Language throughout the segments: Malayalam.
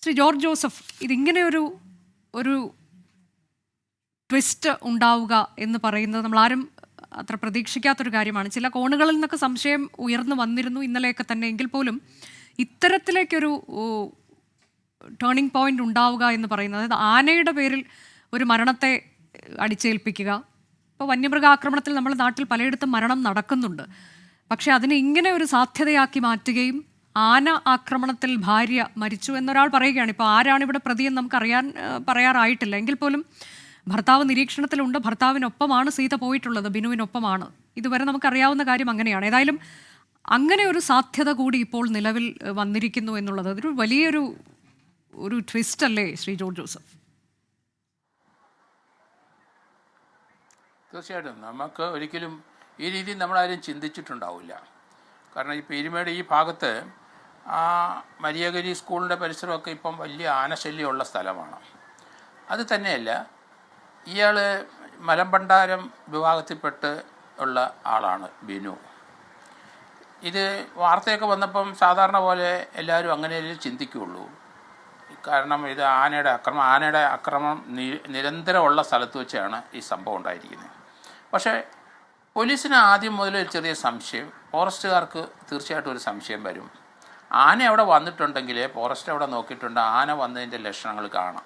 ശ്രീ ജോർജ് ജോസഫ്, ഇതിങ്ങനെ ഒരു ട്വിസ്റ്റ് ഉണ്ടാവുക എന്ന് പറയുന്നത് നമ്മളാരും അത്ര പ്രതീക്ഷിക്കാത്തൊരു കാര്യമാണ്. ചില കോണുകളിൽ നിന്നൊക്കെ സംശയം ഉയർന്നു വന്നിരുന്നു ഇന്നലെയൊക്കെ തന്നെ. എങ്കിൽ പോലും ഇത്തരത്തിലേക്കൊരു ടേണിംഗ് പോയിന്റ് ഉണ്ടാവുക എന്ന് പറയുന്നത്, അതായത് ആനയുടെ പേരിൽ ഒരു മരണത്തെ അടിച്ചേൽപ്പിക്കുക. ഇപ്പോൾ വന്യമൃഗാക്രമണത്തിൽ നമ്മുടെ നാട്ടിൽ പലയിടത്തും മരണം നടക്കുന്നുണ്ട്. പക്ഷെ അതിനെ ഇങ്ങനെ ഒരു സാധ്യതയാക്കി മാറ്റുകയും, ആന ആക്രമണത്തിൽ ഭാര്യ മരിച്ചു എന്നൊരാൾ പറയുകയാണ്. ഇപ്പോൾ ആരാണ് ഇവിടെ പ്രതിയെന്ന് നമുക്കറിയാൻ പറയാറായിട്ടില്ല. എങ്കിൽ പോലും ഭർത്താവ് നിരീക്ഷണത്തിലുണ്ട്. ഭർത്താവിനൊപ്പമാണ് സീത പോയിട്ടുള്ളത്, ബിനുവിനൊപ്പമാണ്. ഇതുവരെ നമുക്കറിയാവുന്ന കാര്യം അങ്ങനെയാണ്. ഏതായാലും അങ്ങനെ ഒരു സാധ്യത കൂടി ഇപ്പോൾ നിലവിൽ വന്നിരിക്കുന്നു എന്നുള്ളത് അതൊരു വലിയൊരു ട്വിസ്റ്റ് അല്ലേ ശ്രീ ജോർജ് ജോസഫ്? തീർച്ചയായിട്ടും നമുക്ക് ഒരിക്കലും ഈ രീതിയിൽ നമ്മളാരും ചിന്തിച്ചിട്ടുണ്ടാവില്ല. കാരണം ഈ പീരുമേട് ഈ ഭാഗത്ത് മരിയഗിരി സ്കൂളിൻ്റെ പരിസരമൊക്കെ ഇപ്പം വലിയ ആനശല്യമുള്ള സ്ഥലമാണ്. അത് തന്നെയല്ല, ഇയാൾ മലമ്പണ്ടാരം വിഭാഗത്തിൽപ്പെട്ട് ഉള്ള ആളാണ് ബിനു. ഇത് വാർത്തയൊക്കെ വന്നപ്പം സാധാരണ പോലെ എല്ലാവരും അങ്ങനെയല്ലേ ചിന്തിക്കുകയുള്ളൂ. കാരണം ഇത് ആനയുടെ ആക്രമണം നിരന്തരമുള്ള സ്ഥലത്ത് വെച്ചാണ് ഈ സംഭവം ഉണ്ടായിരിക്കുന്നത്. പക്ഷേ പോലീസിന് ആദ്യം മുതൽ ഒരു ചെറിയ സംശയം, ഫോറസ്റ്റുകാർക്ക് തീർച്ചയായിട്ടും ഒരു സംശയം വരും. ആന അവിടെ വന്നിട്ടുണ്ടെങ്കിൽ ഫോറസ്റ്റ് അവിടെ നോക്കിയിട്ടുണ്ട്, ആന വന്നതിൻ്റെ ലക്ഷണങ്ങൾ കാണാം.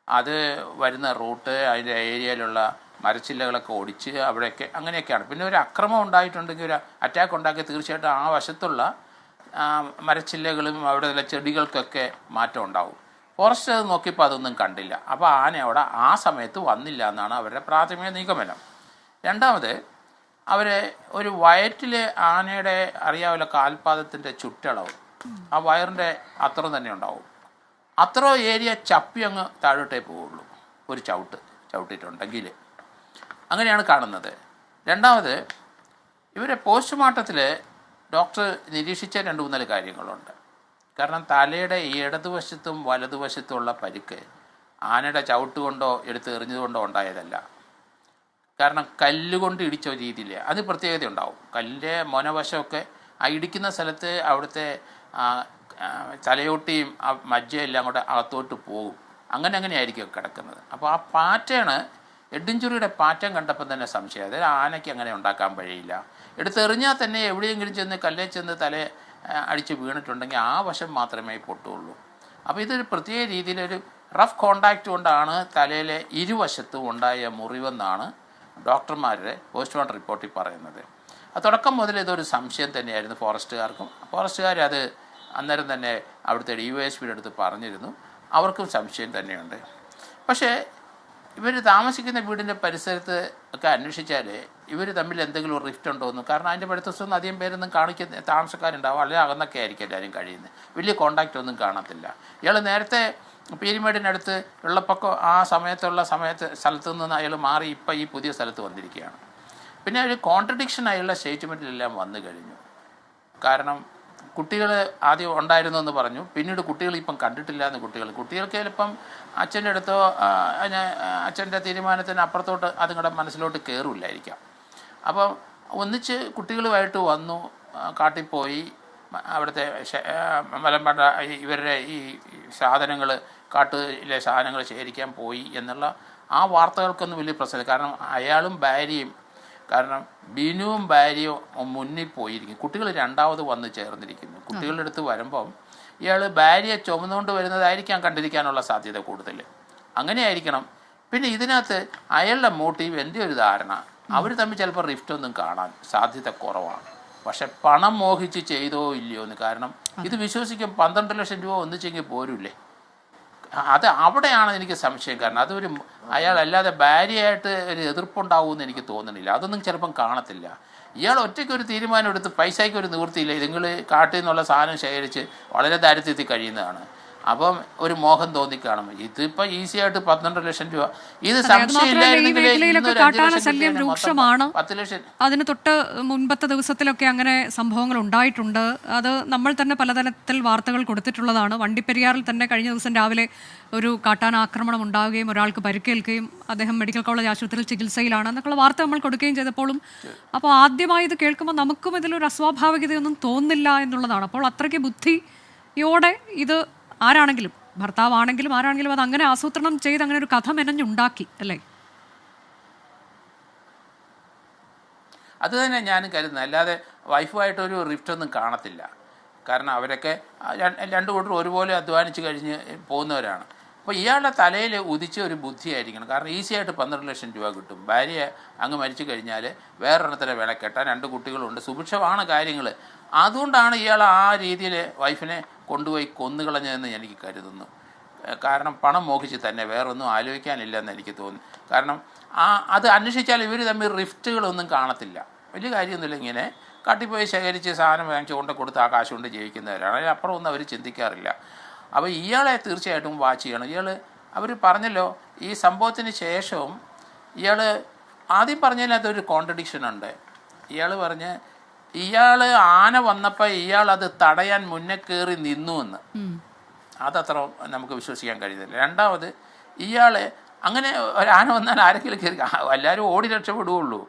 അത് വരുന്ന റൂട്ട്, അതിൻ്റെ ഏരിയയിലുള്ള മരച്ചില്ലകളൊക്കെ ഒടിച്ച് അവിടെയൊക്കെ അങ്ങനെയൊക്കെയാണ്. പിന്നെ ഒരു അക്രമം ഉണ്ടായിട്ടുണ്ടെങ്കിൽ, ഒരു അറ്റാക്ക് ഉണ്ടാക്കി തീർച്ചയായിട്ടും ആ വശത്തുള്ള മരച്ചില്ലകളും അവിടെയുള്ള ചെടികൾക്കൊക്കെ മാറ്റം ഉണ്ടാവും. ഫോറസ്റ്റ് അത് നോക്കിയപ്പോൾ അതൊന്നും കണ്ടില്ല. അപ്പോൾ ആന അവിടെ ആ സമയത്ത് വന്നില്ല എന്നാണ് അവരുടെ പ്രാഥമിക നിഗമനം. രണ്ടാമത്, അവരെ ഒരു വയറ്റിൽ ആനയുടെ അറിയാവില്ല കാൽപാദത്തിൻ്റെ ചുറ്റളവ്, ആ വയറിൻ്റെ അത്ര തന്നെ ഉണ്ടാവും. അത്ര ഏരിയ ചപ്പി അങ്ങ് താഴോട്ടേ പോവുള്ളൂ ഒരു ചവിട്ടിയിട്ടുണ്ടെങ്കിൽ. അങ്ങനെയാണ് കാണുന്നത്. രണ്ടാമത്, ഇവരെ പോസ്റ്റ്മോർട്ടത്തിൽ ഡോക്ടർ നിരീക്ഷിച്ച 2-3 കാര്യങ്ങളുണ്ട്. കാരണം തലയുടെ ഇടതുവശത്തും വലതുവശത്തുമുള്ള പരിക്ക് ആനയുടെ ചവിട്ട് കൊണ്ടോ എടുത്ത് എറിഞ്ഞതുകൊണ്ടോ ഉണ്ടായതല്ല. കാരണം കല്ലുകൊണ്ട് ഇടിച്ച രീതിയിൽ അത് പ്രത്യേകത ഉണ്ടാവും. കല്ലിൻ്റെ മൊനവശമൊക്കെ ആ ഇടിക്കുന്ന സ്ഥലത്ത് അവിടുത്തെ തലയോട്ടിയും ആ മജ്ജയെല്ലാം കൂടെ അകത്തോട്ട് പോകും. അങ്ങനെയായിരിക്കും കിടക്കുന്നത്. അപ്പോൾ ആ പാറ്റേൺ, എഡിഞ്ചുറിയുടെ പാറ്റേൺ കണ്ടപ്പോൾ തന്നെ സംശയം, അതായത് ആനയ്ക്ക് അങ്ങനെ ഉണ്ടാക്കാൻ വഴിയില്ല. എടുത്തെറിഞ്ഞാൽ തന്നെ എവിടെയെങ്കിലും ചെന്ന് കല്ലേ ചെന്ന് തല അടിച്ച് വീണിട്ടുണ്ടെങ്കിൽ ആ വശം മാത്രമേ പൊട്ടുള്ളൂ. അപ്പോൾ ഇതൊരു പ്രത്യേക രീതിയിലൊരു റഫ് കോണ്ടാക്റ്റ് കൊണ്ടാണ് തലയിലെ ഇരുവശത്തും ഉണ്ടായ മുറിവെന്നാണ് ഡോക്ടർമാരുടെ പോസ്റ്റ്മോർട്ടം റിപ്പോർട്ടിൽ പറയുന്നത്. തുടക്കം മുതൽ ഇതൊരു സംശയം തന്നെയായിരുന്നു ഫോറസ്റ്റുകാർക്കും. ഫോറസ്റ്റുകാർ അത് അന്നേരം തന്നെ അവിടുത്തെ DYSPയുടെ അടുത്ത് പറഞ്ഞിരുന്നു. അവർക്കും സംശയം തന്നെയുണ്ട്. പക്ഷേ ഇവർ താമസിക്കുന്ന വീടിൻ്റെ പരിസരത്ത് ഒക്കെ അന്വേഷിച്ചാൽ ഇവർ തമ്മിൽ എന്തെങ്കിലും റിഫ്റ്റ് ഉണ്ടോയെന്ന്. കാരണം അതിൻ്റെ പരിസരത്തൊന്നും അധികം പേരൊന്നും കാണിക്കുന്ന താമസക്കാരുണ്ടാവും, അല്ലെങ്കിൽ അകന്നൊക്കെ ആയിരിക്കും എല്ലാവരും കഴിയുന്നത്. വലിയ കോണ്ടാക്റ്റ് ഒന്നും കാണത്തില്ല. ഇയാൾ നേരത്തെ പീരുമേടിനടുത്ത് വെള്ളപ്പൊക്കം ആ സ്ഥലത്തു നിന്ന് അയാൾ മാറി ഇപ്പം ഈ പുതിയ സ്ഥലത്ത് വന്നിരിക്കുകയാണ്. പിന്നെ ഒരു കോൺട്രഡിക്ഷൻ അയാളുടെ സ്റ്റേറ്റ്മെൻറ്റിലെല്ലാം വന്നു കഴിഞ്ഞു. കാരണം കുട്ടികൾ ആദ്യം ഉണ്ടായിരുന്നു എന്ന് പറഞ്ഞു, പിന്നീട് കുട്ടികൾ ഇപ്പം കണ്ടിട്ടില്ല എന്ന്. കുട്ടികൾക്ക് ചിലപ്പം അച്ഛൻ്റെ അടുത്തോ അച്ഛൻ്റെ തീരുമാനത്തിന് അപ്പുറത്തോട്ട് അതുങ്ങളുടെ മനസ്സിലോട്ട് കയറില്ലായിരിക്കാം. അപ്പം ഒന്നിച്ച് കുട്ടികളുമായിട്ട് വന്നു, കാട്ടിപ്പോയി അവിടുത്തെ മലമ്പണ്ട ഇവരുടെ ഈ സാധനങ്ങൾ, കാട്ടിലെ സാധനങ്ങൾ ശേഖരിക്കാൻ പോയി എന്നുള്ള ആ വാർത്തകൾക്കൊന്നും വലിയ പ്രശ്നമില്ല. കാരണം അയാളും ഭാര്യയും, കാരണം ബിനുവും ഭാര്യയും മുന്നിൽ പോയിരിക്കും. കുട്ടികൾ രണ്ടാമത് വന്ന് ചേർന്നിരിക്കുന്നു. കുട്ടികളുടെ അടുത്ത് വരുമ്പം ഇയാൾ ഭാര്യയെ ചുമന്നുകൊണ്ട് വരുന്നതായിരിക്കാം കണ്ടിരിക്കാനുള്ള സാധ്യത കൂടുതൽ. അങ്ങനെയായിരിക്കണം. പിന്നെ ഇതിനകത്ത് അയാളുടെ മോട്ടീവ്, എൻ്റെ ഒരു ധാരണ, അവർ തമ്മിൽ ചിലപ്പോൾ റിഫ്റ്റ് ഒന്നും കാണാൻ സാധ്യത കുറവാണ്. പക്ഷെ പണം മോഹിച്ച് ചെയ്തോ ഇല്ലയോ എന്ന്. കാരണം ഇത് വിശ്വസിക്കും 12 ലക്ഷം രൂപ ഒന്നിച്ചെങ്കിൽ പോരൂല്ലേ. അത് അവിടെയാണ് എനിക്ക് സംശയം. കാരണം അതൊരു അയാളല്ലാതെ ഭാര്യയായിട്ട് ഒരു എതിർപ്പുണ്ടാവുമെന്ന് എനിക്ക് തോന്നുന്നില്ല. അതൊന്നും ചിലപ്പം കാണത്തില്ല. ഇയാൾ ഒറ്റയ്ക്കൊരു തീരുമാനം എടുത്ത് പൈസയ്ക്ക് ഒരു നിവൃത്തിയില്ല. നിങ്ങൾ കാട്ടിൽ നിന്നുള്ള സാധനം ശേഖരിച്ച് വളരെ ദാരിദ്ര്യത്തിൽ കഴിയുന്നതാണ്. അപ്പം ഒരു മോഹം തോന്നിക്കാണും. ഇതിപ്പോൾ ഈസി ആയിട്ട് 12 ലക്ഷം രൂപ. ഇത് ശല്യം രൂക്ഷമാണ്. 10 ലക്ഷം. അതിന് തൊട്ട് മുൻപത്തെ ദിവസത്തിലൊക്കെ അങ്ങനെ സംഭവങ്ങൾ ഉണ്ടായിട്ടുണ്ട്. അത് നമ്മൾ തന്നെ പലതരത്തിൽ വാർത്തകൾ കൊടുത്തിട്ടുള്ളതാണ്. വണ്ടിപ്പെരിയാറിൽ തന്നെ കഴിഞ്ഞ ദിവസം രാവിലെ ഒരു കാട്ടാന ആക്രമണം ഉണ്ടാവുകയും ഒരാൾക്ക് പരിക്കേൽക്കുകയും അദ്ദേഹം മെഡിക്കൽ കോളേജ് ആശുപത്രിയിൽ ചികിത്സയിലാണ് എന്നൊക്കെയുള്ള വാർത്ത നമ്മൾ കൊടുക്കുകയും ചെയ്തപ്പോഴും, അപ്പോൾ ആദ്യമായി ഇത് കേൾക്കുമ്പോൾ നമുക്കും ഇതിലൊരു അസ്വാഭാവികതയൊന്നും തോന്നില്ല എന്നുള്ളതാണ്. അപ്പോൾ അത്രയ്ക്ക് ബുദ്ധിയോടെ ഇത് ആരാണെങ്കിലും ഭർത്താവാണെങ്കിലും ആരാണെങ്കിലും അത് അങ്ങനെ ആസൂത്രണം ചെയ്ത് അങ്ങനെ ഒരു കഥ മെനഞ്ഞുണ്ടാക്കി അല്ലേ? അത് തന്നെ ഞാനും കരുതുന്നത്. അല്ലാതെ വൈഫുമായിട്ടൊരു റിഫ്റ്റൊന്നും കാണത്തില്ല. കാരണം അവരൊക്കെ രണ്ടു കൂട്ടർ ഒരുപോലെ അധ്വാനിച്ച് കഴിഞ്ഞ് പോകുന്നവരാണ്. അപ്പോൾ ഇയാളുടെ തലയിൽ ഉദിച്ച ഒരു ബുദ്ധിയായിരിക്കണം. കാരണം ഈസി ആയിട്ട് 12 ലക്ഷം രൂപ കിട്ടും. ഭാര്യ അങ്ങ് മരിച്ചു കഴിഞ്ഞാൽ വേറൊരെണ്ണത്തിനെ വേണം കെട്ടാൻ, 2 കുട്ടികളുണ്ട്, സുഭിക്ഷമാണ് കാര്യങ്ങൾ. അതുകൊണ്ടാണ് ഇയാൾ ആ രീതിയിൽ വൈഫിനെ കൊണ്ടുപോയി കൊന്നുകളഞ്ഞതെന്ന് എനിക്ക് കരുതുന്നു. കാരണം പണം മോഹിച്ച് തന്നെ, വേറൊന്നും ആലോചിക്കാനില്ലെന്ന് എനിക്ക് തോന്നി. കാരണം അത് അന്വേഷിച്ചാൽ ഇവർ തമ്മിൽ റിഫ്റ്റുകളൊന്നും കാണത്തില്ല. വലിയ കാര്യമൊന്നുമില്ല. ഇങ്ങനെ കാട്ടിപ്പോയി ശേഖരിച്ച് സാധനം വാങ്ങിച്ച് കൊണ്ട് കൊടുത്ത് ആ കാശ് കൊണ്ട് ജീവിക്കുന്നവരാണ്. അതിനപ്പുറം ഒന്നും അവർ ചിന്തിക്കാറില്ല. അപ്പോൾ ഇയാളെ തീർച്ചയായിട്ടും വാച്ച് ചെയ്യണം. അവർ പറഞ്ഞല്ലോ, ഈ സംഭവത്തിന് ശേഷവും ഇയാൾ ആദ്യം പറഞ്ഞതിനകത്തൊരു കോൺട്രഡിക്ഷൻ ഉണ്ട്. ഇയാൾ പറഞ്ഞ് ഇയാൾ ആന വന്നപ്പോൾ ഇയാൾ അത് തടയാൻ മുന്നേ കയറി നിന്നു എന്ന്. അതത്ര നമുക്ക് വിശ്വസിക്കാൻ കഴിയുന്നില്ല. രണ്ടാമത് ഇയാൾ അങ്ങനെ ഒരാന വന്നാൽ ആരെങ്കിലും കയറി എല്ലാവരും ഓടി രക്ഷപ്പെടുകയുള്ളൂ.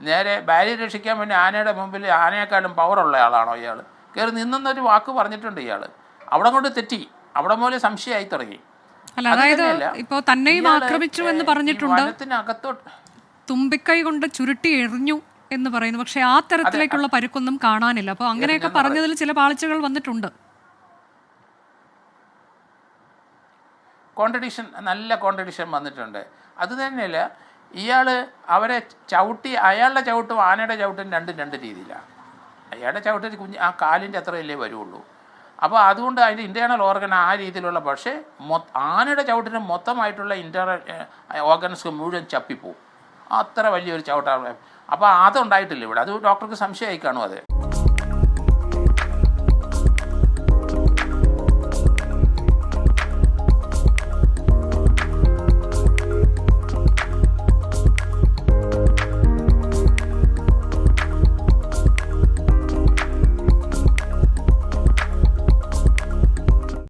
നേരെ ഭാര്യയെ രക്ഷിക്കാൻ വേണ്ടി ആനയുടെ മുമ്പിൽ ആനയെക്കാളും പവറുള്ള ആളാണോ ഇയാൾ? കയറി നിന്നൊരു വാക്ക് പറഞ്ഞിട്ടുണ്ട് ഇയാൾ. അവിടെ കൊണ്ട് തെറ്റി, അവിടെ മൂലം സംശയമായി തുടങ്ങി. അല്ല, അതായത് ഇപ്പോൾ തന്നെയും ആക്രമിച്ചു എന്ന് പറഞ്ഞിട്ടുണ്ട്, വനത്തിനകത്തോട്ട് തുമ്പിക്കൈ കൊണ്ട് ചുരുട്ടി എറിഞ്ഞു എന്ന് പറയുന്നു. പക്ഷെ ആ തരത്തിലേക്കുള്ള പരുക്കൊന്നും കാണാനില്ല. അപ്പോൾ അങ്ങനെയൊക്കെ പറഞ്ഞതിൽ ചില പാളിച്ചകൾ വന്നിട്ടുണ്ട്. നല്ല കോൺട്രഡിക്ഷൻ വന്നിട്ടുണ്ട്. അത് തന്നെയല്ല, ഇയാൾ അവരെ ചവിട്ടി, അയാളുടെ ചവിട്ടും ആനയുടെ ചവിട്ടും രണ്ട് രീതിയിലാണ്. അയാളുടെ ചവിട്ടിന് ആ കാലിൻ്റെ അത്രയല്ലേ വരുള്ളൂ. അപ്പോൾ അതുകൊണ്ട് അതിൻ്റെ ഇൻറ്റേർണൽ ഓർഗൻ ആ രീതിയിലുള്ള, പക്ഷേ ആനയുടെ ചവിട്ടിന് മൊത്തമായിട്ടുള്ള ഇൻറ്റേർണൽ ഓർഗൻസ് മുഴുവൻ ചപ്പിപ്പോവും. അത്ര വലിയൊരു ചവിട്ടാണ്. അപ്പോൾ അതുണ്ടായിട്ടില്ല ഇവിടെ. അത് ഡോക്ടർക്ക് സംശയമായി കാണും. അത്